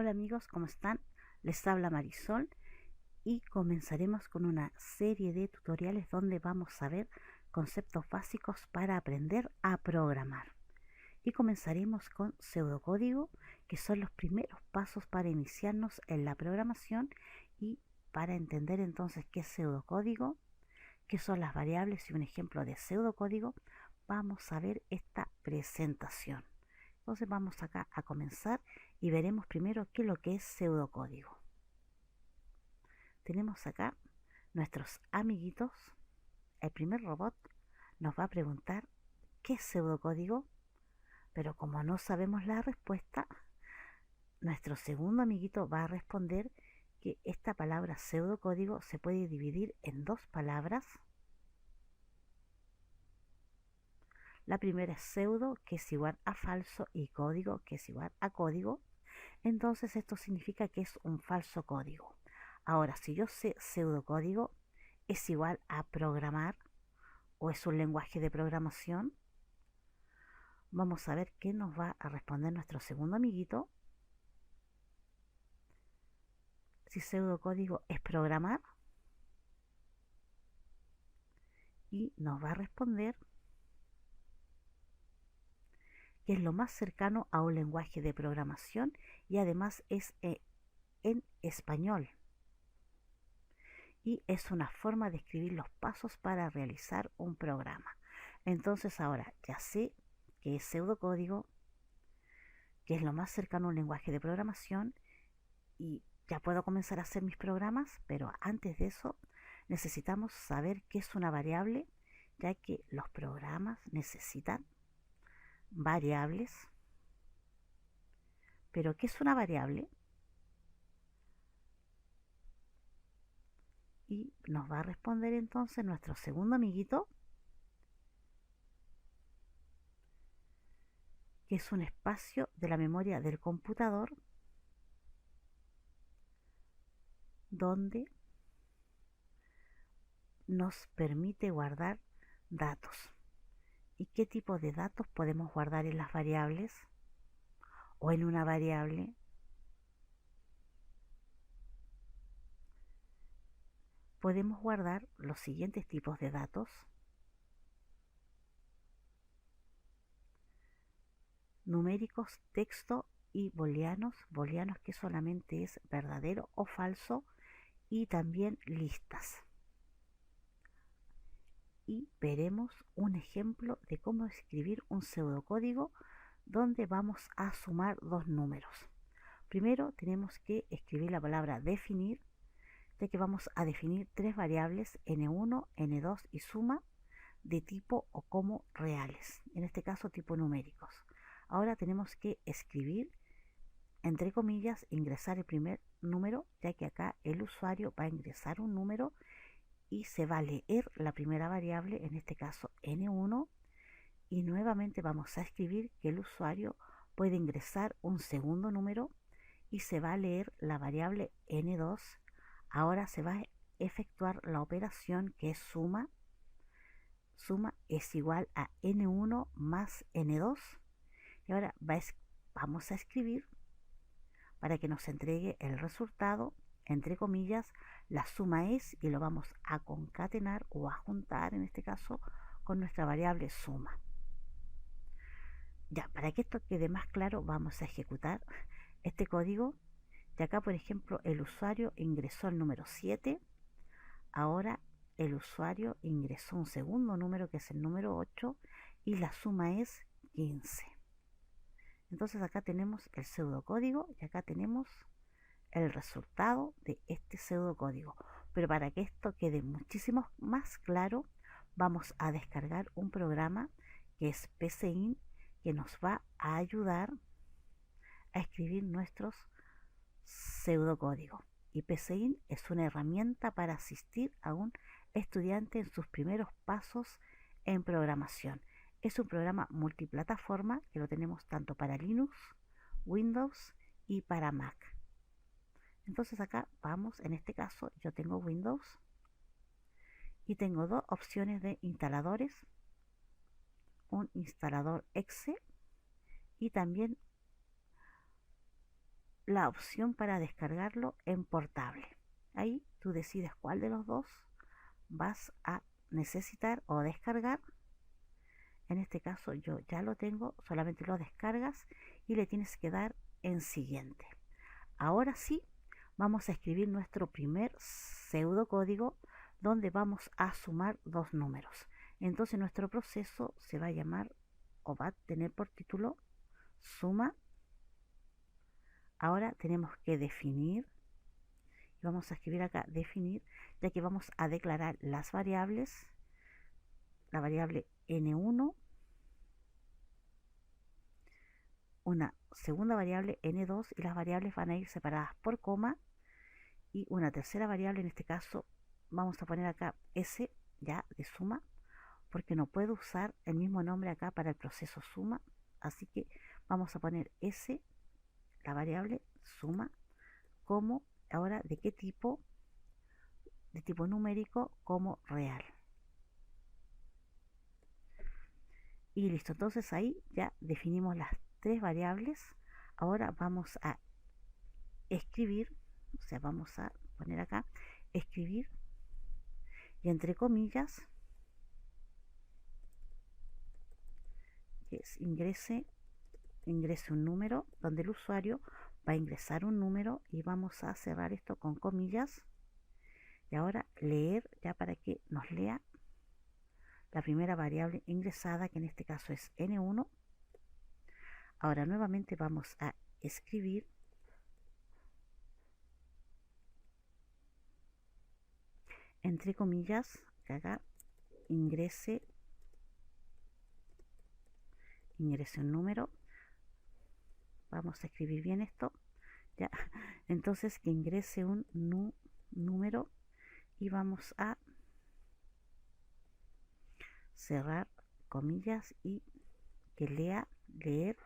Hola amigos, ¿cómo están? Les habla Marisol y comenzaremos con una serie de tutoriales donde vamos a ver conceptos básicos para aprender a programar. Y comenzaremos con pseudocódigo, que son los primeros pasos para iniciarnos en la programación y para entender entonces qué es pseudocódigo, qué son las variables y un ejemplo de pseudocódigo, vamos a ver esta presentación. Entonces vamos acá a comenzar y veremos primero qué es lo que es pseudocódigo. Tenemos acá nuestros amiguitos. El primer robot nos va a preguntar qué es pseudocódigo, pero como no sabemos la respuesta, nuestro segundo amiguito va a responder que esta palabra pseudocódigo se puede dividir en dos palabras. La primera es pseudo, que es igual a falso, y código, que es igual a código. Entonces esto significa que es un falso código. Ahora, si yo sé pseudocódigo, es igual a programar o es un lenguaje de programación. Vamos a ver qué nos va a responder nuestro segundo amiguito. Si pseudocódigo es programar, y nos va a responder que es lo más cercano a un lenguaje de programación y además es en español. Y es una forma de escribir los pasos para realizar un programa. Entonces ahora ya sé que es pseudocódigo, que es lo más cercano a un lenguaje de programación, y ya puedo comenzar a hacer mis programas, pero antes de eso necesitamos saber qué es una variable, ya que los programas necesitan variables. Pero ¿qué es una variable? Y nos va a responder entonces nuestro segundo amiguito que es un espacio de la memoria del computador donde nos permite guardar datos. ¿Y qué tipo de datos podemos guardar en las variables o en una variable? Podemos guardar los siguientes tipos de datos: numéricos, texto y booleanos, que solamente es verdadero o falso, y también listas. Y veremos un ejemplo de cómo escribir un pseudocódigo donde vamos a sumar dos números. Primero tenemos que escribir la palabra definir, ya que vamos a definir tres variables, n1, n2 y suma, de tipo o como reales, en este caso tipo numéricos. Ahora tenemos que escribir, entre comillas, ingresar el primer número, ya que acá el usuario va a ingresar un número y se va a leer la primera variable, en este caso n1, y nuevamente vamos a escribir que el usuario puede ingresar un segundo número y se va a leer la variable n2. Ahora se va a efectuar la operación que es suma. Suma es igual a n1 más n2. Y ahora vamos a escribir para que nos entregue el resultado, entre comillas, la suma es, y lo vamos a concatenar o a juntar, en este caso, con nuestra variable suma. Ya, para que esto quede más claro, vamos a ejecutar este código. De acá, por ejemplo, el usuario ingresó el número 7. Ahora el usuario ingresó un segundo número, que es el número 8, y la suma es 15. Entonces acá tenemos el pseudocódigo y acá tenemos el resultado de este pseudocódigo. Pero para que esto quede muchísimo más claro, vamos a descargar un programa que es PCIN, que nos va a ayudar a escribir nuestros pseudocódigos. Y PCIN es una herramienta para asistir a un estudiante en sus primeros pasos en programación. Es un programa multiplataforma que lo tenemos tanto para Linux, Windows y para Mac. Entonces acá vamos, en este caso yo tengo Windows y tengo dos opciones de instaladores: un instalador exe y también la opción para descargarlo en portable. Ahí tú decides cuál de los dos vas a necesitar o descargar. En este caso yo ya lo tengo, solamente lo descargas y le tienes que dar en siguiente. Ahora sí, vamos a escribir nuestro primer pseudocódigo donde vamos a sumar dos números. Entonces nuestro proceso se va a llamar o va a tener por título suma. Ahora tenemos que definir, y vamos a escribir acá definir, ya que vamos a declarar las variables, la variable n1, una segunda variable n2 y las variables van a ir separadas por coma, y una tercera variable, en este caso vamos a poner acá s ya de suma, porque no puedo usar el mismo nombre acá para el proceso suma, así que vamos a poner s, la variable suma, como ahora de qué tipo, de tipo numérico como real. Y listo, entonces ahí ya definimos las tres variables. Ahora vamos a escribir, o sea, vamos a poner acá escribir, y entre comillas que ingrese un número, donde el usuario va a ingresar un número, y vamos a cerrar esto con comillas. Y ahora leer, ya para que nos lea la primera variable ingresada, que en este caso es n1. Ahora nuevamente vamos a escribir entre comillas, que acá ingrese un número. Vamos a escribir bien esto, ya. Entonces que ingrese un número, y vamos a cerrar comillas y que leer,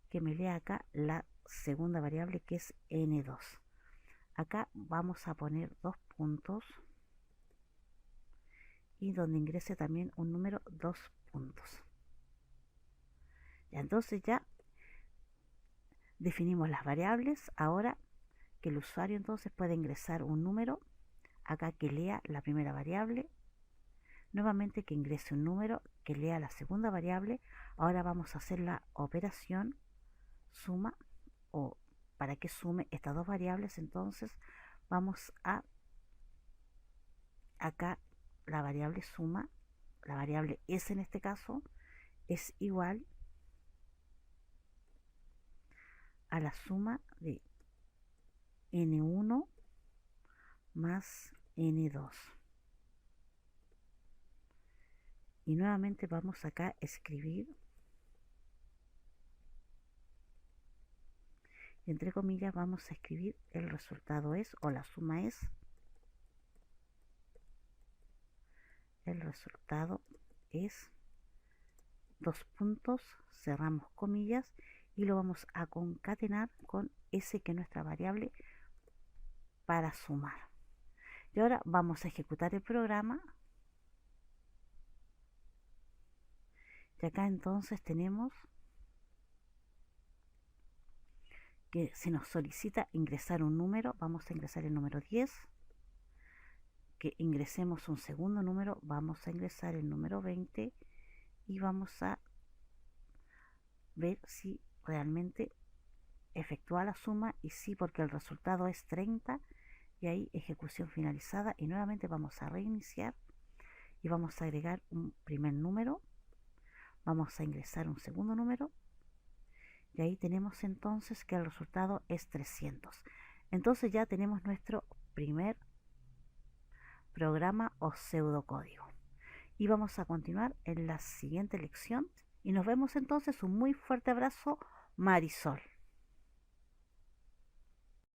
que me lea acá la segunda variable, que es n2. Acá vamos a poner dos puntos, y donde ingrese también un número, dos puntos. Ya, entonces ya definimos las variables. Ahora que el usuario entonces puede ingresar un número, acá que lea la primera variable, nuevamente que ingrese un número, que lea la segunda variable. Ahora vamos a hacer la operación suma, o para que sume estas dos variables. Entonces vamos a acá la variable suma, la variable s en este caso, es igual a la suma de n1 más n2. Y nuevamente vamos acá a escribir, y entre comillas vamos a escribir el resultado es, o la suma es, el resultado es, dos puntos, cerramos comillas, y lo vamos a concatenar con s, que es nuestra variable para sumar. Y ahora vamos a ejecutar el programa. Y acá entonces tenemos que se nos solicita ingresar un número, vamos a ingresar el número 10, que ingresemos un segundo número, vamos a ingresar el número 20, y vamos a ver si realmente efectúa la suma, y sí, porque el resultado es 30, y ahí ejecución finalizada. Y nuevamente vamos a reiniciar y vamos a agregar un primer número, vamos a ingresar un segundo número, y ahí tenemos entonces que el resultado es 300. Entonces ya tenemos nuestro primer programa o pseudocódigo, y vamos a continuar en la siguiente lección, y nos vemos entonces. Un muy fuerte abrazo, Marisol.